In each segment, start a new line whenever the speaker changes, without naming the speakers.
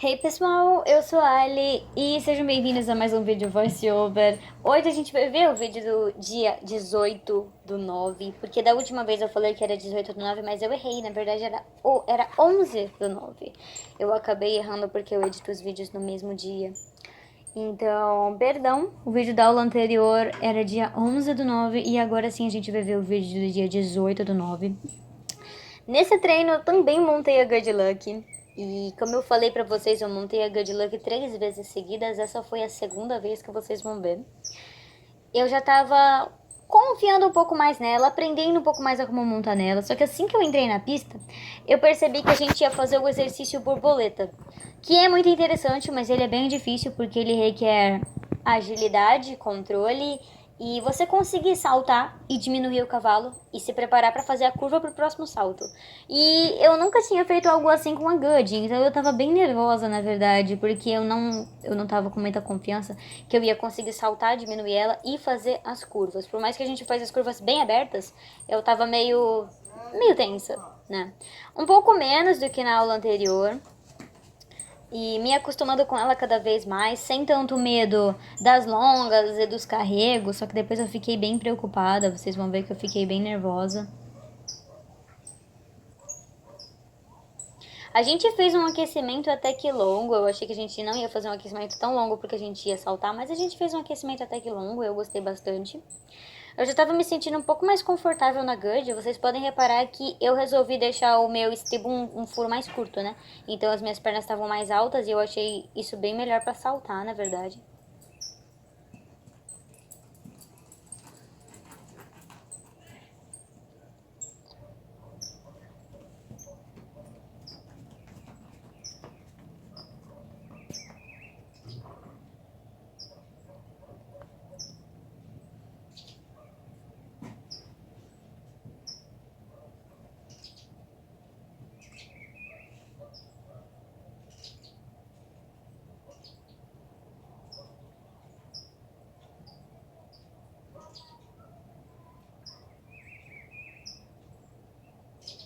Hey pessoal, eu sou a Ali e sejam bem-vindos a mais um vídeo voiceover. Hoje a gente vai ver o vídeo do dia 18 do 9, porque da última vez eu falei que era 18 do 9, mas eu errei, na verdade era 11 do 9. Eu acabei errando porque eu edito os vídeos no mesmo dia. Então, perdão, o vídeo da aula anterior era dia 11 do 9 e agora sim a gente vai ver o vídeo do dia 18 do 9. Nesse treino eu também montei a Good Luck. E como eu falei pra vocês, eu montei a Good Luck 3 vezes seguidas. Essa foi a segunda vez que vocês vão ver. Eu já tava confiando um pouco mais nela, aprendendo um pouco mais a como montar nela. Só que assim que eu entrei na pista, eu percebi que a gente ia fazer o exercício borboleta. Que é muito interessante, mas ele é bem difícil porque ele requer agilidade, controle e você conseguir saltar e diminuir o cavalo e se preparar para fazer a curva para o próximo salto. E eu nunca tinha feito algo assim com a Gud, então eu tava bem nervosa, na verdade, porque eu não tava com muita confiança que eu ia conseguir saltar, diminuir ela e fazer as curvas. Por mais que a gente faz as curvas bem abertas, eu tava meio tensa, né? Um pouco menos do que na aula anterior, e me acostumando com ela cada vez mais, sem tanto medo das longas e dos carregos, só que depois eu fiquei bem preocupada, vocês vão ver que eu fiquei bem nervosa. A gente fez um aquecimento até que longo, eu achei que a gente não ia fazer um aquecimento tão longo porque a gente ia saltar, mas a gente fez um aquecimento até que longo, eu gostei bastante. Eu já tava me sentindo um pouco mais confortável na Gud. Vocês podem reparar que eu resolvi deixar o meu estribo um furo mais curto, né? Então as minhas pernas estavam mais altas e eu achei isso bem melhor pra saltar, na verdade.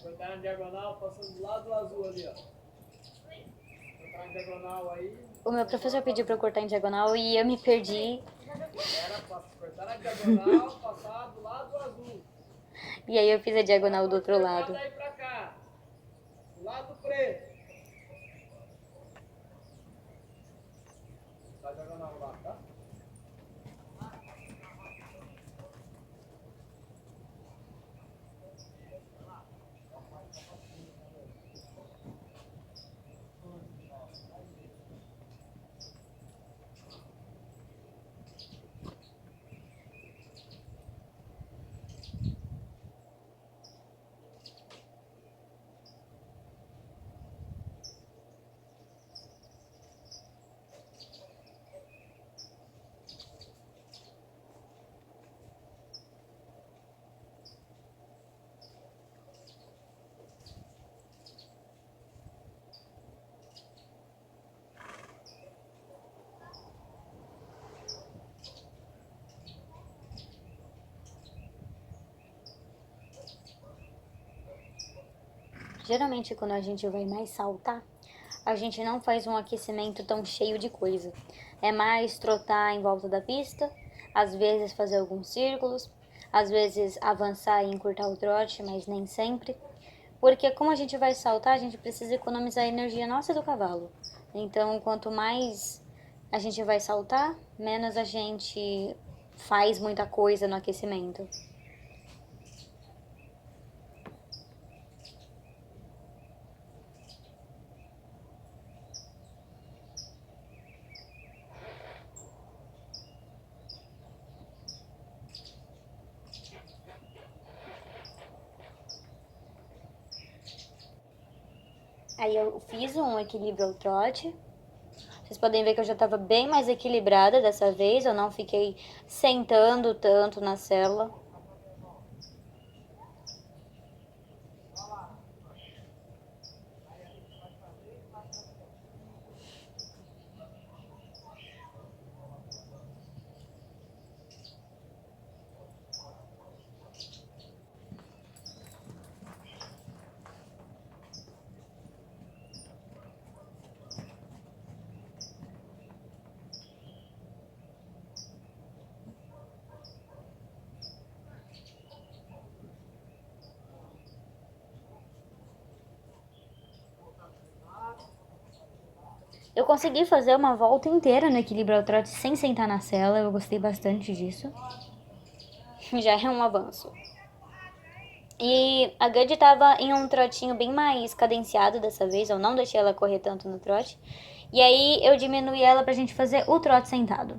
Cortar na diagonal, passando do lado do azul ali, ó. Cortar na diagonal aí.
O meu professor pediu pra eu cortar em diagonal e eu me perdi.
Era pra cortar na diagonal, passar do lado do azul.
E aí eu fiz a
Agora
diagonal do
pode
outro
cortar
lado.
daí pra cá. Do lado preto. Tá a diagonal lá, tá?
Geralmente quando a gente vai mais saltar, a gente não faz um aquecimento tão cheio de coisa. É mais trotar em volta da pista, às vezes fazer alguns círculos, às vezes avançar e encurtar o trote, mas nem sempre. Porque como a gente vai saltar, a gente precisa economizar a energia nossa e do cavalo. Então, quanto mais a gente vai saltar, menos a gente faz muita coisa no aquecimento. Aí eu fiz um equilíbrio ao trote. Vocês podem ver que eu já estava bem mais equilibrada dessa vez. Eu não fiquei sentando tanto na cela. Eu consegui fazer uma volta inteira no equilíbrio ao trote sem sentar na sela, eu gostei bastante disso. Já é um avanço. E a Guddy tava em um trotinho bem mais cadenciado dessa vez, eu não deixei ela correr tanto no trote. E aí eu diminui ela pra gente fazer o trote sentado.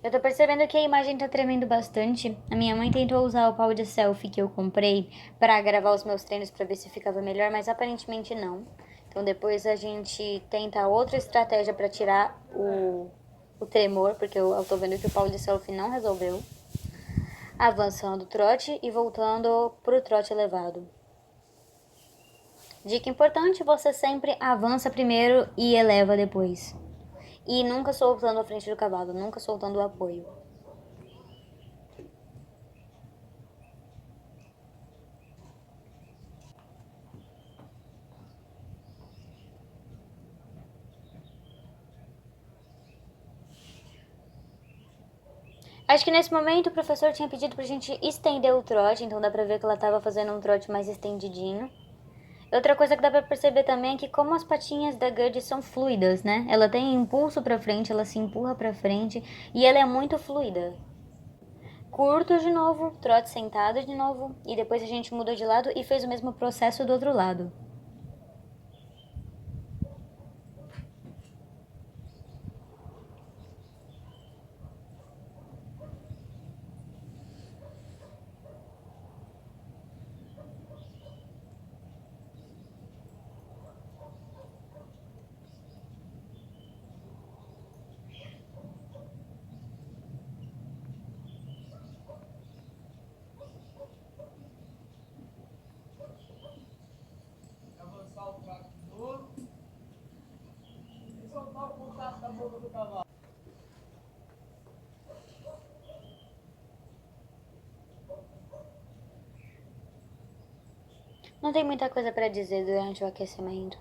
Eu tô percebendo que a imagem tá tremendo bastante. A minha mãe tentou usar o pau de selfie que eu comprei pra gravar os meus treinos pra ver se ficava melhor, mas aparentemente não. Então depois a gente tenta outra estratégia pra tirar o tremor, porque eu tô vendo que o pau de selfie não resolveu. Avançando o trote e voltando pro trote elevado. Dica importante, você sempre avança primeiro e eleva depois. E nunca soltando a frente do cavalo, nunca soltando o apoio. Acho que nesse momento o professor tinha pedido pra gente estender o trote, então dá pra ver que ela tava fazendo um trote mais estendidinho. Outra coisa que dá pra perceber também é que como as patinhas da Guddy são fluidas, né? Ela tem impulso pra frente, ela se empurra pra frente e ela é muito fluida. Curto de novo, trote sentado de novo e depois a gente mudou de lado e fez o mesmo processo do outro lado.
Avançar o trato de novo. E soltar o contato da boca do cavalo.
Não tem muita coisa pra dizer durante o aquecimento.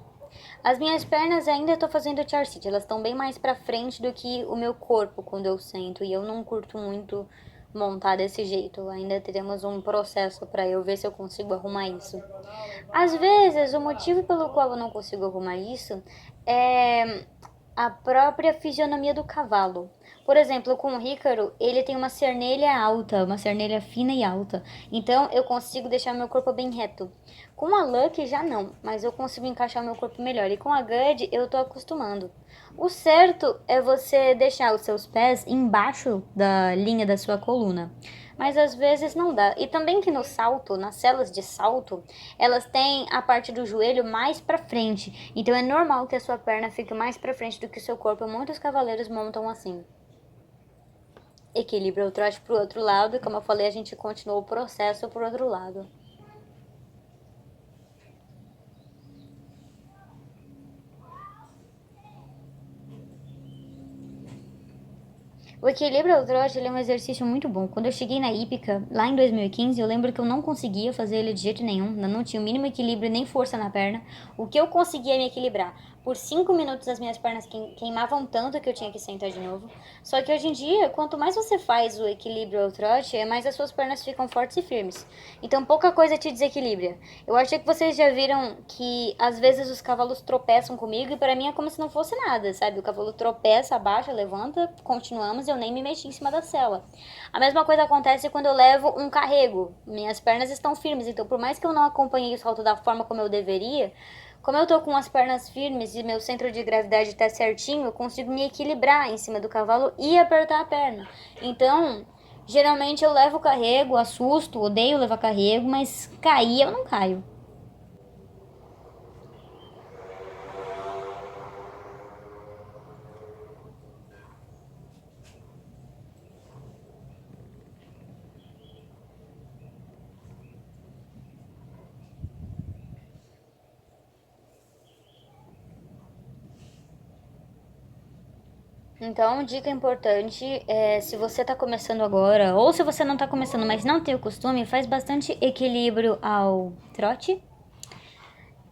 As minhas pernas ainda estou fazendo chair sit, elas estão bem mais pra frente do que o meu corpo quando eu sento e eu não curto muito montar desse jeito. Ainda teremos um processo pra eu ver se eu consigo arrumar isso. Às vezes, o motivo pelo qual eu não consigo arrumar isso é a própria fisionomia do cavalo. Por exemplo, com o Hícaro, ele tem uma cernelha alta, uma cernelha fina e alta. Então, eu consigo deixar meu corpo bem reto. Com a Lucky, já não, mas eu consigo encaixar meu corpo melhor. E com a Guddy, eu tô acostumando. O certo é você deixar os seus pés embaixo da linha da sua coluna. Mas às vezes não dá. E também que no salto, nas celas de salto, elas têm a parte do joelho mais pra frente. Então é normal que a sua perna fique mais pra frente do que o seu corpo. Muitos cavaleiros montam assim. Equilibra o trote pro outro lado e, como eu falei, a gente continuou o processo pro outro lado. O equilíbrio ao trote ele é um exercício muito bom. Quando eu cheguei na hípica, lá em 2015, eu lembro que eu não conseguia fazer ele de jeito nenhum. Eu não tinha o mínimo equilíbrio nem força na perna. O que eu conseguia me equilibrar? Por 5 minutos as minhas pernas queimavam tanto que eu tinha que sentar de novo. Só que hoje em dia, quanto mais você faz o equilíbrio ao trote, mais as suas pernas ficam fortes e firmes. Então pouca coisa te desequilibra. Eu acho que vocês já viram que às vezes os cavalos tropeçam comigo e para mim é como se não fosse nada, sabe? O cavalo tropeça, abaixa, levanta, continuamos, eu nem me mexi em cima da sela. A mesma coisa acontece quando eu levo um carrego. Minhas pernas estão firmes, então por mais que eu não acompanhei o salto da forma como eu deveria, como eu tô com as pernas firmes e meu centro de gravidade tá certinho, eu consigo me equilibrar em cima do cavalo e apertar a perna. Então, geralmente eu levo o carrego, assusto, odeio levar carrego, mas cair eu não caio. Então, dica importante é se você tá começando agora, ou se você não tá começando, mas não tem o costume, faz bastante equilíbrio ao trote.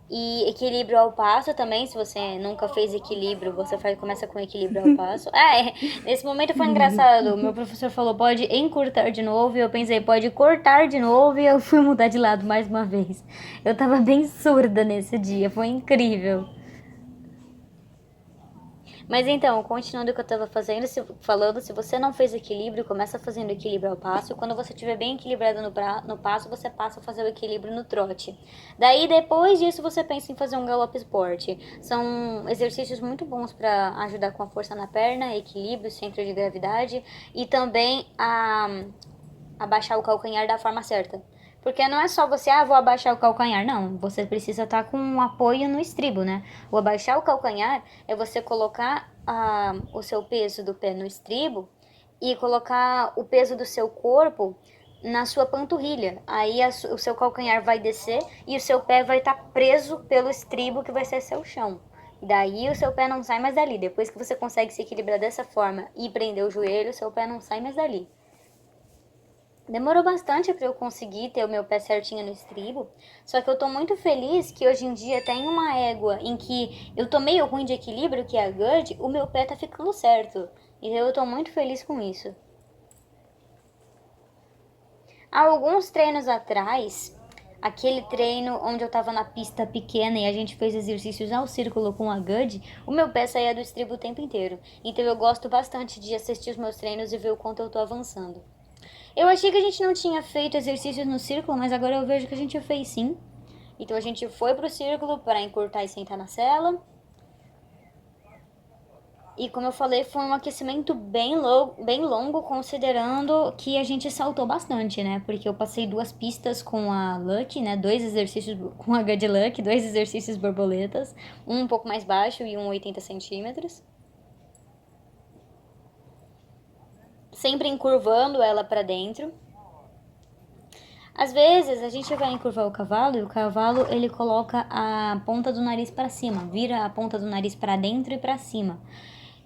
E equilíbrio ao passo também, se você nunca fez equilíbrio, você começa com equilíbrio ao passo. Nesse momento foi engraçado. O meu professor falou, pode encurtar de novo, e eu pensei, pode cortar de novo, e eu fui mudar de lado mais uma vez. Eu tava bem surda nesse dia, foi incrível. Mas então, continuando o que eu estava fazendo, falando, se você não fez equilíbrio, começa fazendo equilíbrio ao passo. Quando você estiver bem equilibrado no passo, você passa a fazer o equilíbrio no trote. Daí, depois disso, você pensa em fazer um galope esporte. São exercícios muito bons para ajudar com a força na perna, equilíbrio, centro de gravidade e também a abaixar o calcanhar da forma certa. Porque não é só você, vou abaixar o calcanhar. Não, você precisa estar com um apoio no estribo, né? O abaixar o calcanhar é você colocar o seu peso do pé no estribo e colocar o peso do seu corpo na sua panturrilha. Aí o seu calcanhar vai descer e o seu pé vai estar preso pelo estribo que vai ser seu chão. E daí o seu pé não sai mais dali. Depois que você consegue se equilibrar dessa forma e prender o joelho, o seu pé não sai mais dali. Demorou bastante para eu conseguir ter o meu pé certinho no estribo, só que eu tô muito feliz que hoje em dia tem uma égua em que eu tô meio ruim de equilíbrio, que é a GUD, o meu pé tá ficando certo. E eu tô muito feliz com isso. Há alguns treinos atrás, aquele treino onde eu tava na pista pequena e a gente fez exercícios ao círculo com a GUD, o meu pé saía do estribo o tempo inteiro. Então eu gosto bastante de assistir os meus treinos e ver o quanto eu tô avançando. Eu achei que a gente não tinha feito exercícios no círculo, mas agora eu vejo que a gente fez sim. Então a gente foi pro círculo para encurtar e sentar na cela. E como eu falei, foi um aquecimento bem longo, considerando que a gente saltou bastante, né? Porque eu passei 2 pistas com a Lucky, né? 2 exercícios com a Good Luck, 2 exercícios borboletas, um pouco mais baixo e um 80 centímetros. Sempre encurvando ela para dentro. Às vezes a gente vai encurvar o cavalo e o cavalo ele coloca a ponta do nariz para cima, vira a ponta do nariz para dentro e para cima.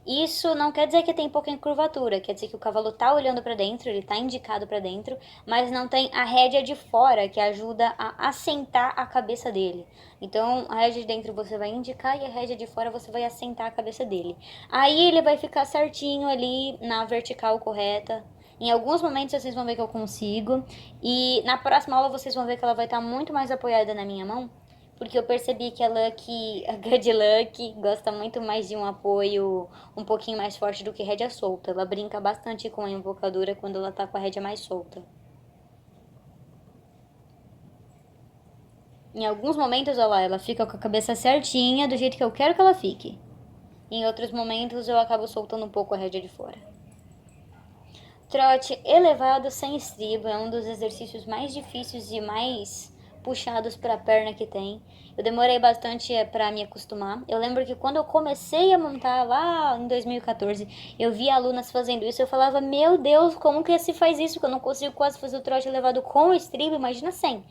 Isso não quer dizer que tem pouca encurvatura, quer dizer que o cavalo tá olhando para dentro, ele tá indicado para dentro, mas não tem a rédea de fora que ajuda a assentar a cabeça dele. Então, a rédea de dentro você vai indicar e a rédea de fora você vai assentar a cabeça dele. Aí ele vai ficar certinho ali na vertical correta. Em alguns momentos vocês vão ver que eu consigo. E na próxima aula vocês vão ver que ela vai estar muito mais apoiada na minha mão. Porque eu percebi que a Good Luck, gosta muito mais de um apoio um pouquinho mais forte do que rédea solta. Ela brinca bastante com a invocadura quando ela tá com a rédea mais solta. Em alguns momentos, olha lá, ela fica com a cabeça certinha, do jeito que eu quero que ela fique. Em outros momentos, eu acabo soltando um pouco a rédea de fora. Trote elevado sem estribo é um dos exercícios mais difíceis e mais puxados para a perna que tem. Eu demorei bastante para me acostumar. Eu lembro que quando eu comecei a montar lá em 2014, eu via alunas fazendo isso. Eu falava, meu Deus, como que se faz isso? Que eu não consigo quase fazer o trote elevado com o estribo, imagina sem.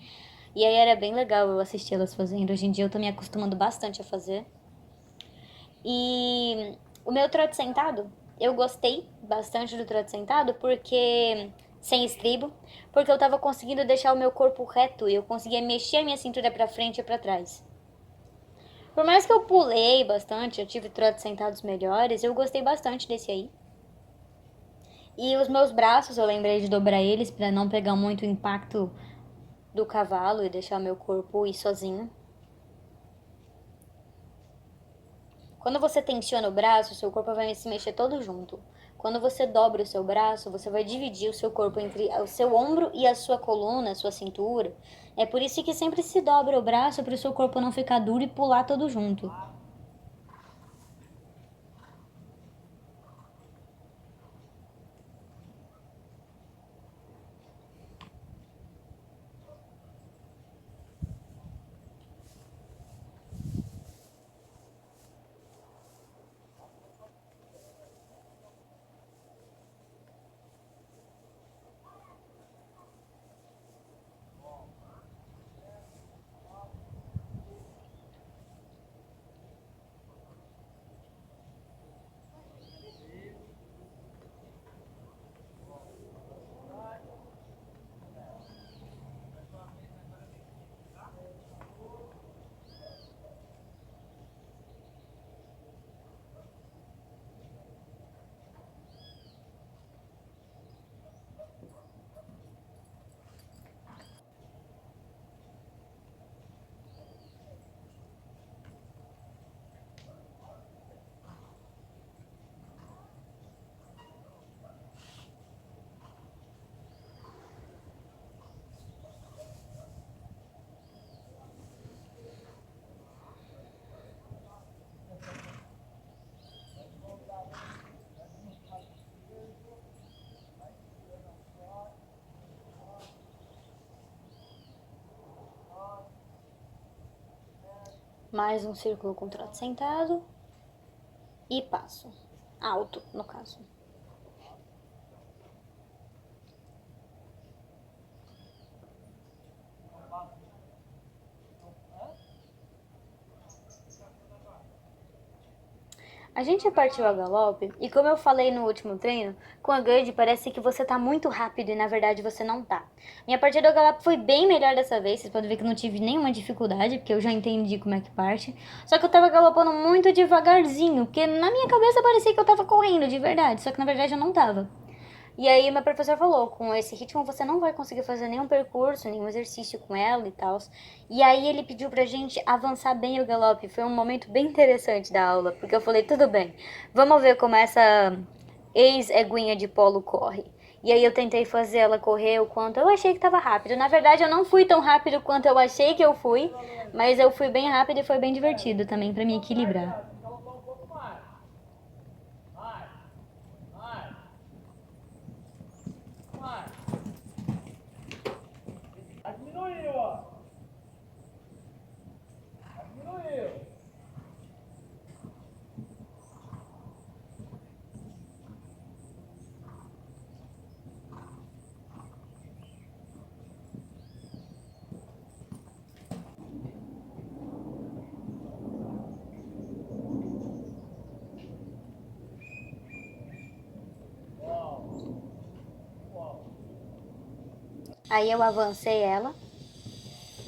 E aí era bem legal eu assistir elas fazendo. Hoje em dia eu tô me acostumando bastante a fazer. E o meu trote sentado, eu gostei bastante do trote sentado porque sem estribo, porque eu tava conseguindo deixar o meu corpo reto e eu conseguia mexer a minha cintura para frente e para trás. Por mais que eu pulei bastante, eu tive trotes sentados melhores, eu gostei bastante desse aí. E os meus braços, eu lembrei de dobrar eles para não pegar muito o impacto do cavalo e deixar meu corpo ir sozinho. Quando você tensiona o braço, o seu corpo vai se mexer todo junto. Quando você dobra o seu braço, você vai dividir o seu corpo entre o seu ombro e a sua coluna, a sua cintura. É por isso que sempre se dobra o braço para o seu corpo não ficar duro e pular todo junto. Mais um círculo com trote sentado. E passo. Alto, no caso. A gente partiu a galope e como eu falei no último treino, com a Gerd parece que você tá muito rápido e na verdade você não tá. Minha partida ao galope foi bem melhor dessa vez, vocês podem ver que eu não tive nenhuma dificuldade, porque eu já entendi como é que parte. Só que eu tava galopando muito devagarzinho, porque na minha cabeça parecia que eu tava correndo de verdade, só que na verdade eu não tava. E aí meu professor falou, com esse ritmo você não vai conseguir fazer nenhum percurso, nenhum exercício com ela e tal. E aí ele pediu pra gente avançar bem o galope. Foi um momento bem interessante da aula, porque eu falei, tudo bem, vamos ver como essa ex-eguinha de polo corre. E aí eu tentei fazer ela correr o quanto eu achei que tava rápido. Na verdade eu não fui tão rápido quanto eu achei que eu fui, mas eu fui bem rápido e foi bem divertido também pra me equilibrar.
Diminuiu, ó. Diminuiu.
Aí eu avancei ela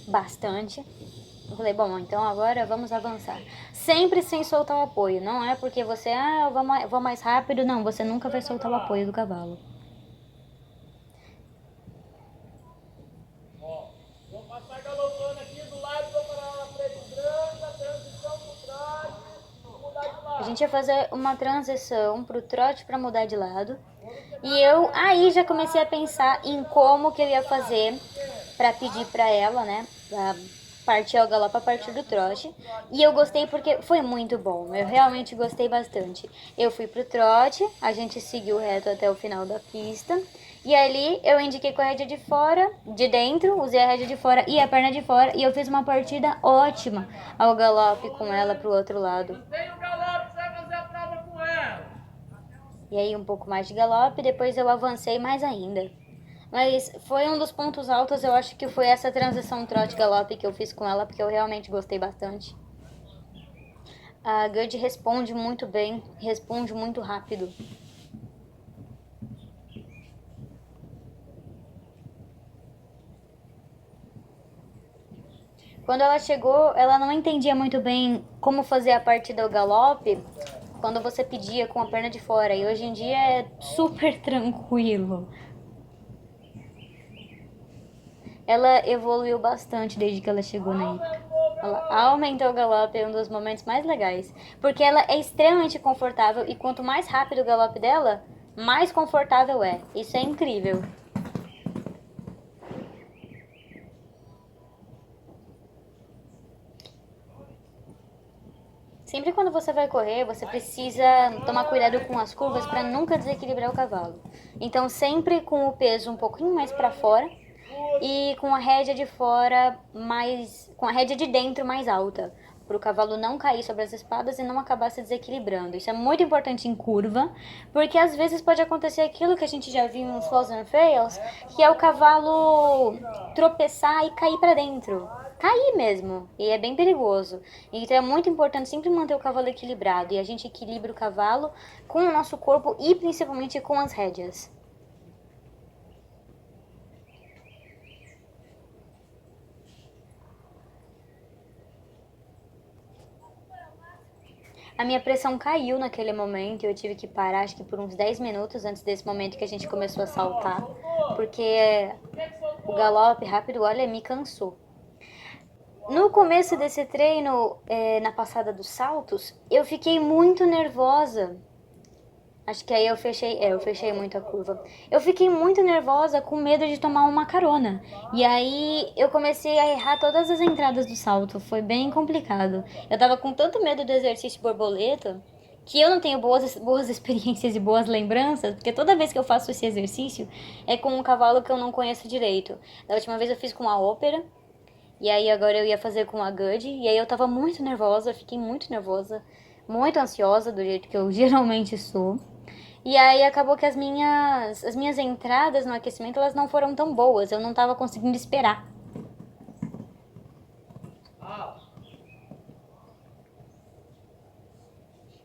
bastante. Eu falei, bom, então agora vamos avançar. Sempre sem soltar o apoio. Não é porque você, eu vou mais rápido. Não, você nunca vai soltar o apoio do cavalo.
Ó, vou passar galopando aqui do lado, vou parar na frente branca, transição pro trás, mudar de lado.
A gente ia fazer uma transição pro trote para mudar de lado. E eu aí já comecei a pensar em como que eu ia fazer para pedir para ela, né, pra partir ao galope a partir do trote. E eu gostei porque foi muito bom. Eu realmente gostei bastante. Eu fui pro trote, a gente seguiu reto até o final da pista. E ali eu indiquei com a rédea de fora, de dentro, usei a rédea de fora e a perna de fora. E eu fiz uma partida ótima ao galope com ela pro outro lado.
Tem o galope, você vai fazer a prova com ela.
E aí um pouco mais de galope, depois eu avancei mais ainda. Mas foi um dos pontos altos, eu acho que foi essa transição trote-galope que eu fiz com ela, porque eu realmente gostei bastante. A Gerd responde muito bem, responde muito rápido. Quando ela chegou, ela não entendia muito bem como fazer a partida ao galope quando você pedia com a perna de fora. E hoje em dia é super tranquilo. Ela evoluiu bastante desde que ela chegou na IPCA. Ela aumentou o galope, é um dos momentos mais legais. Porque ela é extremamente confortável e quanto mais rápido o galope dela, mais confortável é. Isso é incrível. Sempre quando você vai correr, você precisa tomar cuidado com as curvas para nunca desequilibrar o cavalo. Então, sempre com o peso um pouquinho mais para fora e com a rédea de fora mais, com a rédea de dentro mais alta, para o cavalo não cair sobre as espadas e não acabar se desequilibrando. Isso é muito importante em curva, porque às vezes pode acontecer aquilo que a gente já viu nos Falls and Fails, que é o cavalo tropeçar e cair para dentro. Cair mesmo, e é bem perigoso. Então é muito importante sempre manter o cavalo equilibrado, e a gente equilibra o cavalo com o nosso corpo e principalmente com as rédeas. A minha pressão caiu naquele momento e eu tive que parar, acho que por uns 10 minutos antes desse momento que a gente começou a saltar, porque o galope rápido, olha, me cansou. No começo desse treino, na passada dos saltos, eu fiquei muito nervosa. Acho que aí eu fechei muito a curva. Eu fiquei muito nervosa, com medo de tomar uma carona. E aí eu comecei a errar todas as entradas do salto. Foi bem complicado. Eu tava com tanto medo do exercício borboleta que eu não tenho boas experiências e boas lembranças, porque toda vez que eu faço esse exercício é com um cavalo que eu não conheço direito. Da última vez eu fiz com a ópera. E aí agora eu ia fazer com a Good. E aí eu tava muito nervosa, fiquei muito nervosa. Muito ansiosa, do jeito que eu geralmente sou. E aí acabou que as minhas entradas no aquecimento, elas não foram tão boas. Eu não tava conseguindo esperar.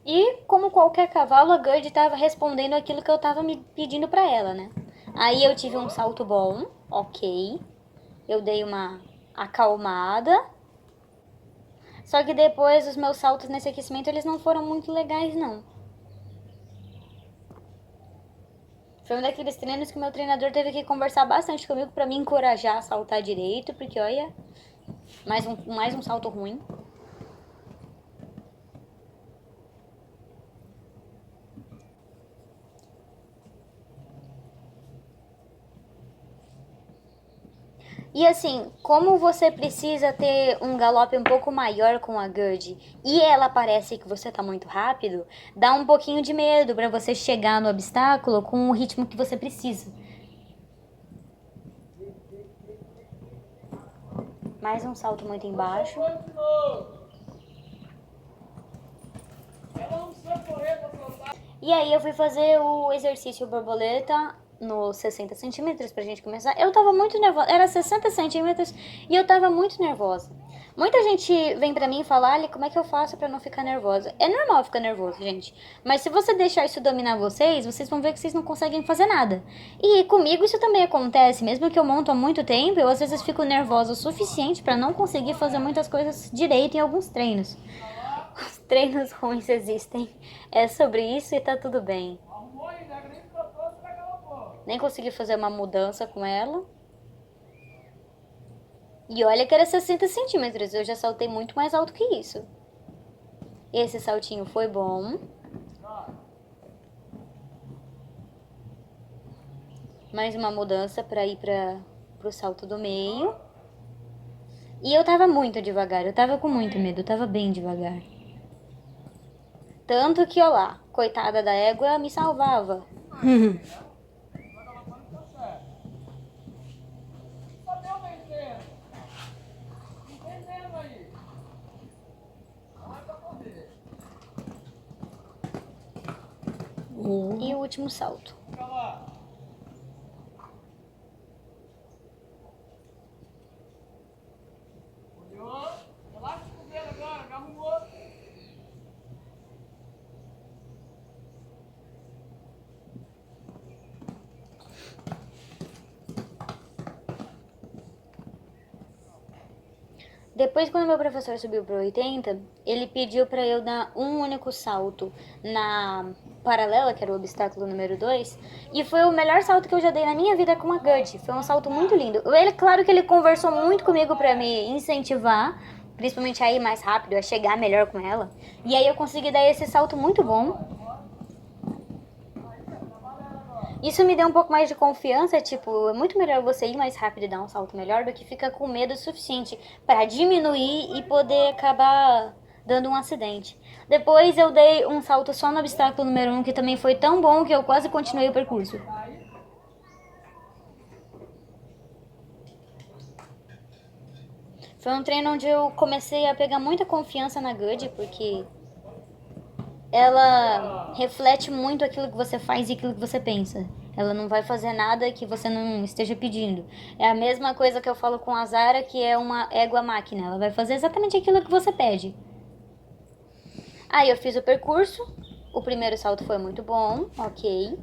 E, como qualquer cavalo, a Gerd estava respondendo aquilo que eu estava me pedindo para ela, né? Aí eu tive um salto bom, ok. Eu dei uma acalmada. Só que depois os meus saltos nesse aquecimento, eles não foram muito legais, não. Foi um daqueles treinos que o meu treinador teve que conversar bastante comigo para me encorajar a saltar direito, porque olha, mais um salto ruim. E assim, como você precisa ter um galope um pouco maior com a Gerd e ela parece que você tá muito rápido, dá um pouquinho de medo para você chegar no obstáculo com o ritmo que você precisa. Mais um salto muito embaixo. E aí eu fui fazer o exercício borboleta nos 60 centímetros pra gente começar. Eu tava muito nervosa, era 60 centímetros e eu tava muito nervosa. Muita gente vem pra mim e fala, Ali, como é que eu faço pra não ficar nervosa? É normal ficar nervoso, gente. Mas se você deixar isso dominar vocês, vocês vão ver que vocês não conseguem fazer nada. E comigo isso também acontece. Mesmo que eu monto há muito tempo, eu às vezes fico nervosa o suficiente pra não conseguir fazer muitas coisas direito em alguns treinos. Os treinos ruins existem. É sobre isso e tá tudo bem. Nem consegui fazer uma mudança com ela. E olha que era 60 centímetros. Eu já saltei muito mais alto que isso. Esse saltinho foi bom. Mais uma mudança pra ir pro salto do meio. E eu tava muito devagar. Eu tava com muito medo. Eu tava bem devagar. Tanto que, ó lá, coitada da égua me salvava. E o último salto. Depois, quando meu professor subiu para 80, ele pediu para eu dar um único salto na paralela, que era o obstáculo número 2, e foi o melhor salto que eu já dei na minha vida com a Gerd. Foi um salto muito lindo. Ele, claro que ele conversou muito comigo para me incentivar, principalmente a ir mais rápido, a chegar melhor com ela. E aí eu consegui dar esse salto muito bom. Isso me deu um pouco mais de confiança, tipo, é muito melhor você ir mais rápido e dar um salto melhor do que ficar com medo o suficiente para diminuir e poder acabar dando um acidente. Depois eu dei um salto só no obstáculo número 1, que também foi tão bom que eu quase continuei o percurso. Foi um treino onde eu comecei a pegar muita confiança na Good, porque ela reflete muito aquilo que você faz e aquilo que você pensa. Ela não vai fazer nada que você não esteja pedindo. É a mesma coisa que eu falo com a Zara, que é uma égua máquina. Ela vai fazer exatamente aquilo que você pede. Aí eu fiz o percurso. O primeiro salto foi muito bom, ok.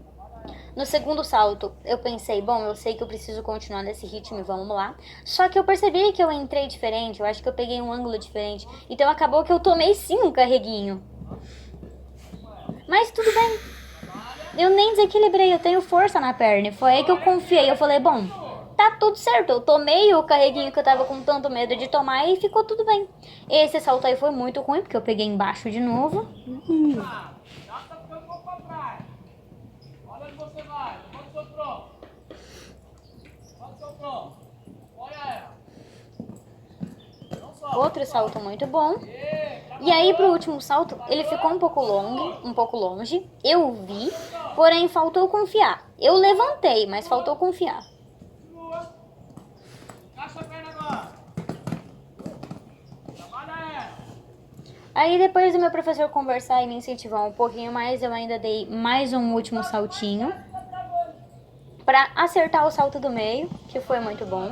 No segundo salto, eu pensei, bom, eu sei que eu preciso continuar nesse ritmo e vamos lá. Só que eu percebi que eu entrei diferente, eu acho que eu peguei um ângulo diferente. Então acabou que eu tomei sim um carreguinho. Mas tudo bem. Eu nem desequilibrei, eu tenho força na perna. Foi aí que eu confiei. Eu falei, bom, tá tudo certo. Eu tomei o carreguinho que eu tava com tanto medo de tomar e ficou tudo bem. Esse salto aí foi muito ruim, porque eu peguei embaixo de novo. Outro salto muito bom. E aí pro último salto, ele ficou um pouco longe. Eu vi, porém faltou confiar. Eu levantei, mas faltou confiar. Aí depois do meu professor conversar e me incentivar um pouquinho mais, eu ainda dei mais um último saltinho para acertar o salto do meio, que foi muito bom.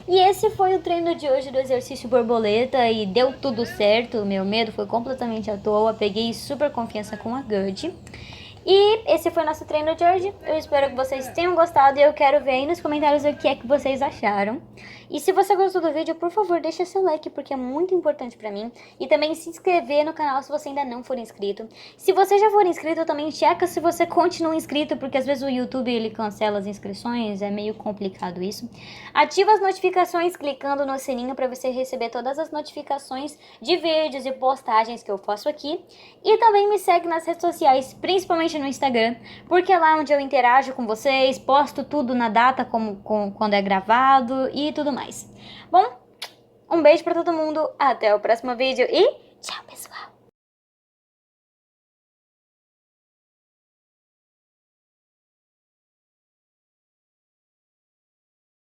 E esse foi o treino de hoje do exercício borboleta e deu tudo certo. Meu medo foi completamente à toa. Peguei super confiança com a Gerd. E esse foi o nosso treino de hoje. Eu espero que vocês tenham gostado e eu quero ver aí nos comentários o que é que vocês acharam. E se você gostou do vídeo, por favor, deixa seu like porque é muito importante pra mim. E também se inscrever no canal se você ainda não for inscrito. Se você já for inscrito, também checa se você continua inscrito, porque às vezes o YouTube ele cancela as inscrições, é meio complicado isso. Ativa as notificações clicando no sininho para você receber todas as notificações de vídeos e postagens que eu faço aqui. E também me segue nas redes sociais, principalmente no Instagram, porque é lá onde eu interajo com vocês, posto tudo na data quando é gravado e tudo mais. Bom, um beijo pra todo mundo, até o próximo vídeo e